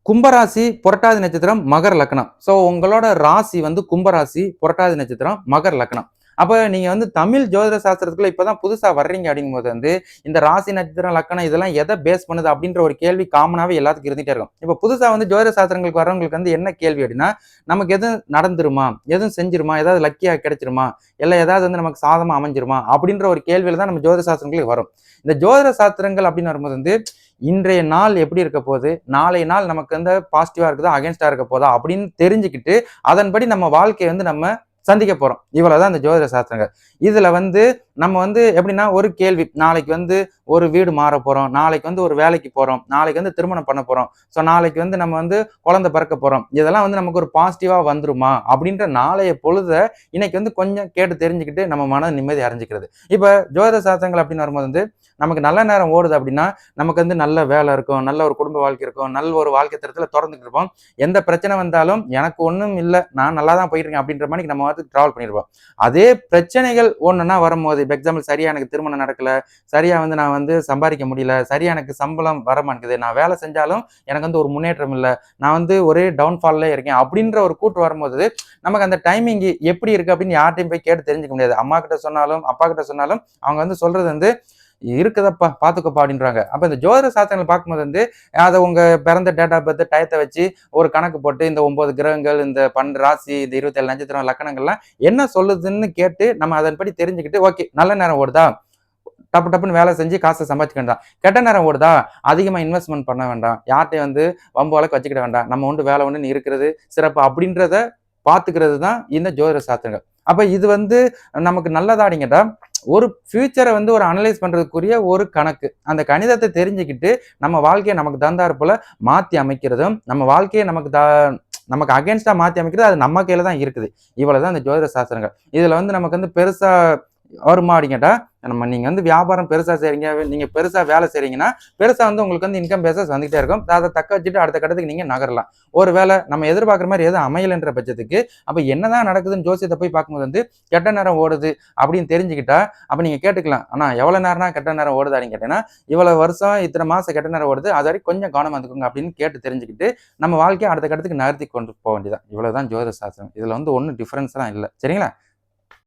கும்பராசி, புரட்டாதி நட்சத்திரம், மகர லக்னம். ஸோ உங்களோட ராசி வந்து கும்பராசி, புரட்டாதி நட்சத்திரம், மகர லக்னம். அப்ப நீங்க வந்து தமிழ் ஜோதிட சாஸ்திரத்துக்குள்ள இப்பதான் புதுசா வர்றீங்க அப்படிங்கும்போது வந்து, இந்த ராசி, நட்சத்திரம், லக்கணம் இதெல்லாம் எத பேஸ் பண்ணுது அப்படின்ற ஒரு கேள்வி காமனாவே எல்லாத்துக்கும் இருந்துட்டே இருக்கும். இப்ப புதுசா வந்து ஜோதிட சாஸ்திரங்களுக்கு வர்றவங்களுக்கு வந்து என்ன கேள்வி அப்படின்னா, நமக்கு எதுவும் நடந்துருமா? எதுவும் செஞ்சிருமா? ஏதாவது லக்கியா கிடைச்சிருமா? இல்ல ஏதாவது வந்து நமக்கு சாதகமா அமைஞ்சிருமா? அப்படின்ற ஒரு கேள்வியில தான் நம்ம ஜோதிட சாஸ்திரங்களுக்கு வரும். இந்த ஜோதிட சாஸ்திரங்கள் அப்படின்னு வரும்போது வந்து இன்றைய நாள் எப்படி இருக்க போகுது, நாளைய நாள் நமக்கு வந்து பாசிட்டிவா இருக்குதா, அகைன்ஸ்டா இருக்க போதா அப்படின்னு தெரிஞ்சுக்கிட்டு அதன்படி நம்ம வாழ்க்கையை வந்து நம்ம சந்திக்க போறோம். இவ்வளவுதான் இந்த ஜோதிட சாஸ்திரங்கள். இதுல வந்து நம்ம வந்து எப்படின்னா ஒரு கேள்வி, நாளைக்கு வந்து ஒரு வீடு மாற போறோம், நாளைக்கு வந்து ஒரு வேலைக்கு போறோம், நாளைக்கு வந்து திருமணம் பண்ண போறோம், ஸோ நாளைக்கு வந்து நம்ம வந்து குழந்தை பிறக்க போறோம், இதெல்லாம் வந்து நமக்கு ஒரு பாசிட்டிவா வந்துருமா அப்படின்ற நாளைய பொழுத இன்னைக்கு வந்து கொஞ்சம் கேட்டு தெரிஞ்சுக்கிட்டு நம்ம மன நிம்மதி அடைஞ்சுக்கிறது. இப்ப ஜோதிட சாஸ்திரங்கள் அப்படின்னு வரும்போது வந்து நமக்கு நல்ல நேரம் ஓடுது அப்படின்னா நமக்கு வந்து நல்ல வேலை இருக்கும், நல்ல ஒரு குடும்ப வாழ்க்கை இருக்கும், நல்ல ஒரு வாழ்க்கை தரத்துல தொடர்ந்துட்டு இருப்போம். எந்த பிரச்சனை வந்தாலும் எனக்கு ஒண்ணும் இல்ல, நான் நல்லா தான் போயிட்டு இருக்கேன் அப்படின்ற மாதிரி நம்ம வந்து டிராவல் பண்ணிருப்போம். அதே பிரச்சனைகள் ஒண்ணுன்னா வரும்போது, இப்ப எக்ஸாம்பிள் சரியா எனக்கு திருமணம் நடக்கல, சரியா வந்து நான் வந்து சம்பாதிக்க முடியல, சரியா எனக்கு சம்பளம் வர மாட்டேங்குது, நான் வேலை செஞ்சாலும் எனக்கு வந்து ஒரு முன்னேற்றம் இல்ல, நான் வந்து ஒரே டவுன்ஃபால்ல இருக்கேன் அப்படின்ற ஒரு கூட்டு வரும்போது நமக்கு அந்த டைமிங் எப்படி இருக்கு அப்படின்னு யார்ட்டையும் போய் கேட்டு தெரிஞ்சுக்க முடியாது. அம்மா கிட்ட சொன்னாலும், அப்பா கிட்ட சொன்னாலும் அவங்க வந்து சொல்றது வந்து இருக்குதப்பா பாத்துக்கோப்பா அப்படின்றாங்க. அப்ப இந்த ஜோதிட சாஸ்திரங்கள் பார்க்கும்போது வந்து அதை உங்க பிறந்த டேட் ஆஃப் பர்த் டயத்தை வச்சு ஒரு கணக்கு போட்டு இந்த 9 கிரகங்கள், இந்த 12 ராசி, இந்த 27 நட்சத்திரம், லக்கணங்கள்லாம் என்ன சொல்லுதுன்னு கேட்டு நம்ம அதன்படி தெரிஞ்சுக்கிட்டு ஓகே நல்ல நேரம் ஓடுதா, டப்பு டப்புன்னு வேலை செஞ்சு காசை சம்பாதிக்க வேண்டாம். கெட்ட நேரம் ஓடுதா, அதிகமா இன்வெஸ்ட்மெண்ட் பண்ண வேண்டாம், யார்ட்டையும் வந்து வம்பு வழக்கு வச்சுக்கிட வேண்டாம், நம்ம உண்டு வேலை உண்டுன்னு இருக்கிறது சிறப்பு அப்படின்றத பாத்துக்கிறது தான் இந்த ஜோதிட சாஸ்திரங்கள். அப்ப இது வந்து நமக்கு நல்லதான்னு கேட்டா ஒரு ஃபியூச்சரை வந்து ஒரு அனலைஸ் பண்றதுக்குரிய ஒரு கணக்கு. அந்த கணிதத்தை தெரிஞ்சுக்கிட்டு நம்ம வாழ்க்கையை நமக்கு தகுந்தாற் போல மாத்தி அமைக்கிறதும், நம்ம வாழ்க்கையை நமக்கு அகைன்ஸ்டா மாத்தி அமைக்கிறது அது நம்ம கையில தான் இருக்குது. இவ்வளவுதான் இந்த ஜோதிட சாஸ்திரங்கள். இதுல வந்து நமக்கு வந்து பெருசா வருமா அப்படின்னு கேட்டா, நீங்க வந்து வியாபாரம் பெருசா செய்றீங்க, நீங்க பெருசா வேலை செய்றீங்கன்னா, பெருசா வந்து உங்களுக்கு வந்து இன்கம் பேஸஸ் வந்துகிட்டே இருக்கும். அத தக்க வச்சுட்டு அடுத்த கட்டத்துக்கு நீங்க நகரலாம். ஒரு வேளை நம்ம எதிர்பார்க்குற மாரி எதுவும் அமையலன்ற பட்சத்துக்கு, அப்ப என்னதான் நடக்குதுன்னு ஜோசியத்த போய் பார்க்கும்போது வந்து, கெட்ட நேரம் ஓடுது அப்படின்னு தெரிஞ்சுக்கிட்டா, அப்ப நீங்க கேட்டுக்கலாம். ஆனா எவ்வளவு நேரம்னா கெட்ட நேரம் ஓடுது அப்படின்னு கேட்டீங்கன்னா, இவ்வளவு வருஷம் இத்தனை மாசம் கெட்ட நேரம் ஓடுது. அது வரைக்கும் கொஞ்சம் கவனமா இருந்துக்கோங்க அப்படின்னு கேட்டு தெரிஞ்சுக்கிட்டு, நம்ம வாழ்க்கைய அடுத்த கட்டத்துக்கு நகர்த்தி கொண்டு போக வேண்டியதுதான். இவ்வளவுதான் ஜோதிட சாஸ்திரம். இதுல வந்து ஒண்ணும் டிஃபரன்ஸ்லாம் இல்ல. சரிங்களா?